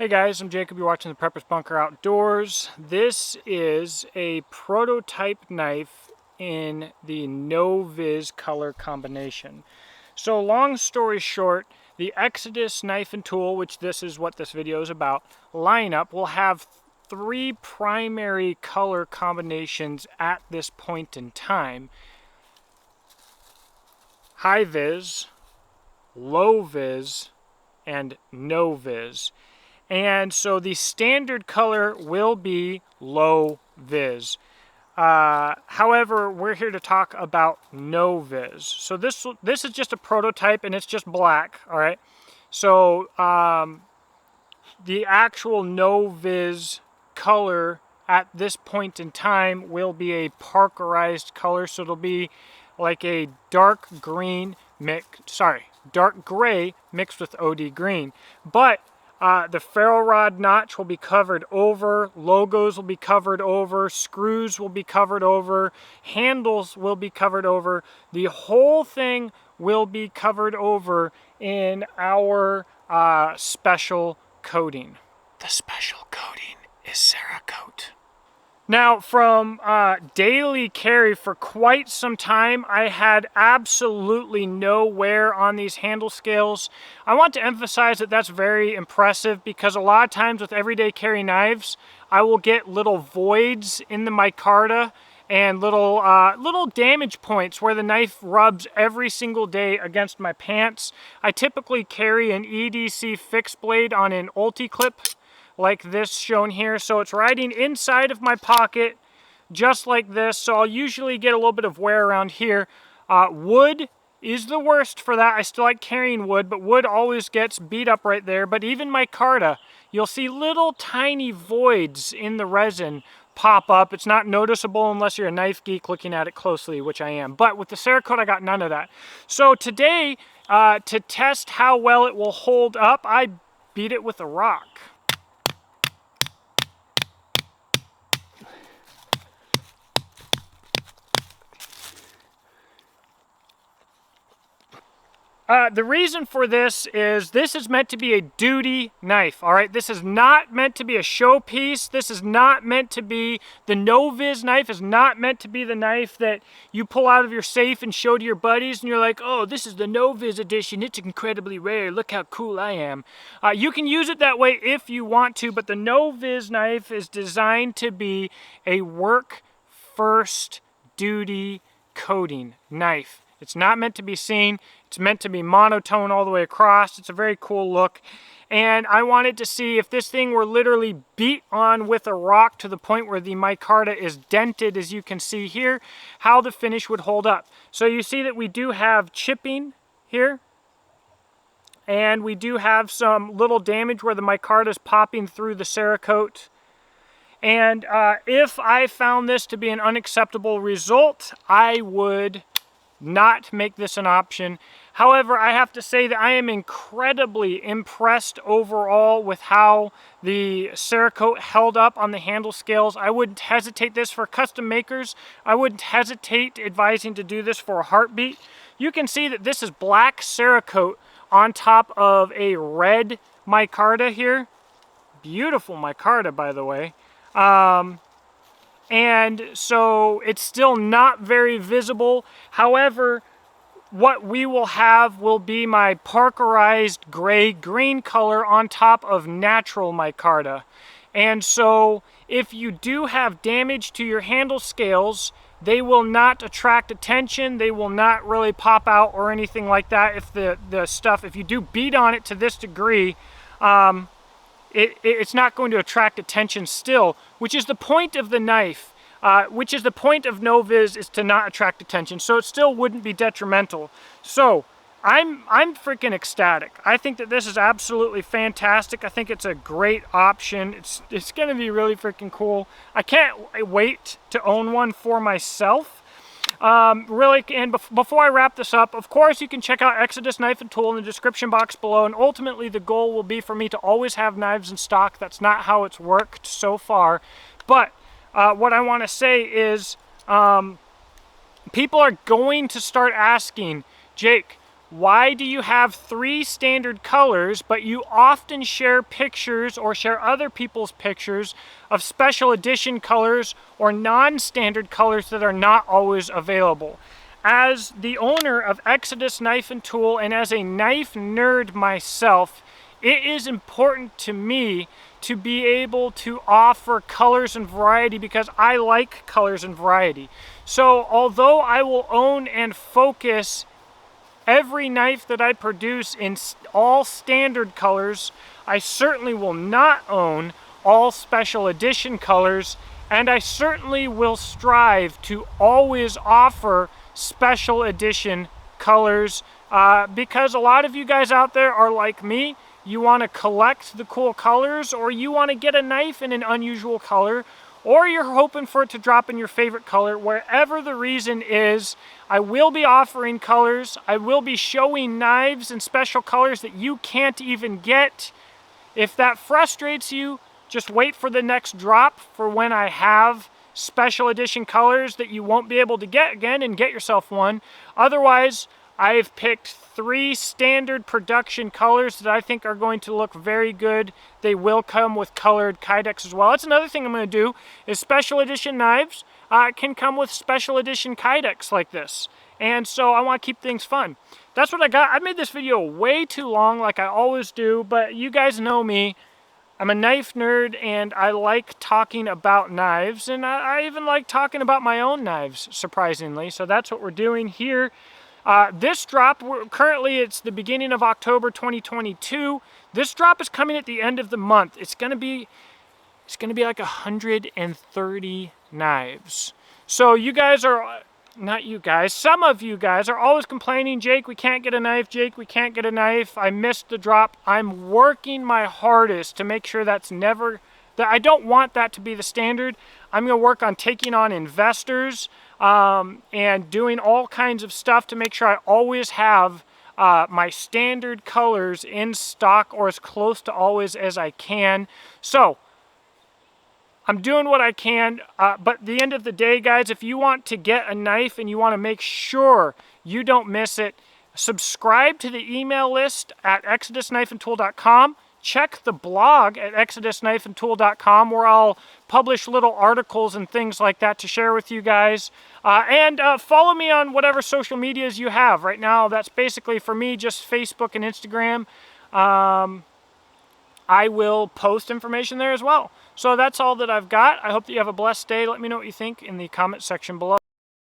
Hey guys, I'm Jacob. You're watching the Prepper's Bunker Outdoors. This is a prototype knife in the NoViz color combination. So long story short, the Exodus knife and tool, which this is what this video is about, lineup will have three primary color combinations at this point in time: high vis, low vis, and no vis. And so the standard color will be low vis. However, we're here to talk about no vis. So this is just a prototype and it's just black, all right? So the actual no vis color at this point in time will be a parkerized color. So it'll be like a dark gray mixed with OD green. But the ferrule rod notch will be covered over, logos will be covered over, screws will be covered over, handles will be covered over. The whole thing will be covered over in our special coating. The special coating is Cerakote. Now, from daily carry for quite some time, I had absolutely no wear on these handle scales. I want to emphasize that that's very impressive because a lot of times with everyday carry knives, I will get little voids in the micarta and little damage points where the knife rubs every single day against my pants. I typically carry an EDC fixed blade on an ulti-clip like this shown here, so it's riding inside of my pocket just like this. So I'll usually get a little bit of wear around here. Wood is the worst for that. I still like carrying wood, but wood always gets beat up right there. But even micarta, you'll see little tiny voids in the resin pop up. It's not noticeable unless you're a knife geek looking at it closely, which I am. But with the Cerakote, I got none of that. So today, to test how well it will hold up, I beat it with a rock. The reason for this is meant to be a duty knife, all right? This is not meant to be a showpiece. This is not meant to be, the NoViz knife is not meant to be the knife that you pull out of your safe and show to your buddies and you're like, oh, this is the NoViz edition. It's incredibly rare. Look how cool I am. You can use it that way if you want to, but the NoViz knife is designed to be a work first duty coating knife. It's not meant to be seen. It's meant to be monotone all the way across. It's a very cool look. And I wanted to see if this thing were literally beat on with a rock to the point where the micarta is dented, as you can see here, how the finish would hold up. So you see that we do have chipping here. And we do have some little damage where the micarta is popping through the Cerakote. And if I found this to be an unacceptable result, I would not make this an option. However, I have to say that I am incredibly impressed overall with how the Cerakote held up on the handle scales. I wouldn't hesitate this for custom makers. I wouldn't hesitate advising to do this for a heartbeat. You can see that this is black Cerakote on top of a red micarta here. Beautiful micarta, by the way. And so it's still not very visible. However, what we will have will be my parkerized gray-green color on top of natural micarta. And so if you do have damage to your handle scales, they will not attract attention. They will not really pop out or anything like that. If you do beat on it to this degree, it's not going to attract attention still, which is the point of the knife, which is the point of NoViz, is to not attract attention. So it still wouldn't be detrimental. So I'm freaking ecstatic. I think that this is absolutely fantastic. I think it's a great option. It's going to be really freaking cool. I can't wait to own one for myself. Really, and before I wrap this up, of course, you can check out Exodus Knife and Tool in the description box below, and ultimately the goal will be for me to always have knives in stock. That's not how it's worked so far, but what I want to say is people are going to start asking, Jake, why do you have 3 standard colors, but you often share pictures or share other people's pictures of special edition colors or non-standard colors that are not always available? As the owner of Exodus Knife and Tool and as a knife nerd myself, it is important to me to be able to offer colors and variety because I like colors and variety. So although I will own and focus every knife that I produce in all standard colors, I certainly will not own all special edition colors, and I certainly will strive to always offer special edition colors because a lot of you guys out there are like me. You want to collect the cool colors, or you want to get a knife in an unusual color, or you're hoping for it to drop in your favorite color. Wherever the reason is, I will be offering colors. I will be showing knives in special colors that you can't even get. If that frustrates you, just wait for the next drop for when I have special edition colors that you won't be able to get again, and get yourself one. Otherwise, I've picked 3 standard production colors that I think are going to look very good. They will come with colored kydex as well. That's another thing I'm going to do, is special edition knives can come with special edition kydex like this. And so I want to keep things fun. That's what I got. I made this video way too long like I always do, but you guys know me. I'm a knife nerd and I like talking about knives, and I even like talking about my own knives, surprisingly. So that's what we're doing here. This drop, currently it's the beginning of October 2022. This drop is coming at the end of the month. It's gonna be like 130 knives. So you guys are, not you guys, some of you guys are always complaining, Jake, we can't get a knife, Jake, we can't get a knife, I missed the drop. I'm working my hardest to make sure that's never, that I don't want that to be the standard. I'm gonna work on taking on investors and doing all kinds of stuff to make sure I always have my standard colors in stock, or as close to always as I can. So I'm doing what I can, but at the end of the day, guys, if you want to get a knife and you want to make sure you don't miss it, subscribe to the email list at exodusknifeandtool.com. Check the blog at exodusknifeandtool.com, where I'll publish little articles and things like that to share with you guys. And follow me on whatever social medias you have. Right now, that's basically for me just Facebook and Instagram. I will post information there as well. So that's all that I've got. I hope that you have a blessed day. Let me know what you think in the comment section below.